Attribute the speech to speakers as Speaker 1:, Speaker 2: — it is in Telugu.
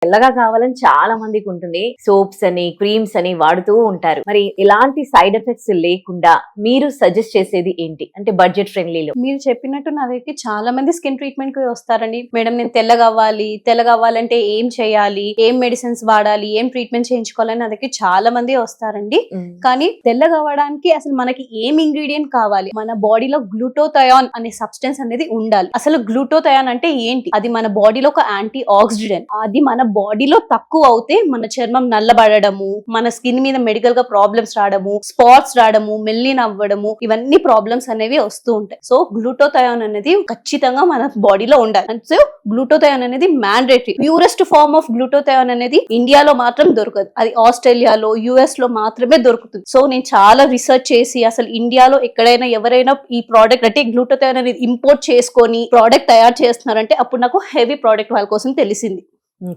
Speaker 1: తెల్లగా కావాలని చాలా మందికి ఉంటుంది. సోప్స్ అని క్రీమ్స్ అని వాడుతూ ఉంటారు. మరి ఇలాంటి సైడ్ ఎఫెక్ట్స్ లేకుండా మీరు సజెస్ట్ చేసేది ఏంటి, అంటే బడ్జెట్ ఫ్రెండ్లీలో?
Speaker 2: మీరు చెప్పినట్టు నా దగ్గరికి చాలా మంది స్కిన్ ట్రీట్మెంట్ కి వస్తారండి. మేడం నేను తెల్లగా అవ్వాలంటే ఏం చేయాలి, ఏం మెడిసిన్స్ వాడాలి, ఏం ట్రీట్మెంట్ చేయించుకోవాలని నా దగ్గరికి చాలా మంది వస్తారండి. కానీ తెల్లగా అవ్వడానికి అసలు మనకి ఏం ఇంగ్రీడియంట్ కావాలి, మన బాడీలో గ్లూటోథయాన్ అనే సబ్స్టెన్స్ అనేది ఉండాలి. అసలు గ్లూటోథయాన్ అంటే ఏంటి? అది మన బాడీలో ఒక యాంటీ ఆక్సిడెంట్. అది మన బాడీలో తక్కువ అవుతే మన చర్మం నల్లబడము, మన స్కిన్ మీద మెడికల్ గా ప్రాబ్లమ్స్ రావడము, స్పాట్స్ రావడము, మెల్లిన అవ్వడము, ఇవన్నీ ప్రాబ్లమ్స్ అనేవి వస్తూ ఉంటాయి. సో గ్లూటోథయాన్ అనేది ఖచ్చితంగా మన బాడీలో ఉండాలి. సో గ్లూటోథయాన్ అనేది mandatory. Purest form of glutathione అనేది ఇండియాలో మాత్రం దొరకదు, అది ఆస్ట్రేలియాలో US లో మాత్రమే దొరుకుతుంది. సో నేను చాలా రీసెర్చ్ చేసి అసలు ఇండియాలో ఎక్కడైనా ఎవరైనా ఈ ప్రోడక్ట్ అంటే గ్లూటోథయాన్ అనేది ఇంపోర్ట్ చేసుకొని ప్రోడక్ట్ తయారు చేస్తున్నారంటే అప్పుడు నాకు హెవీ ప్రోడక్ట్ వాళ్ళ కోసం తెలిసింది.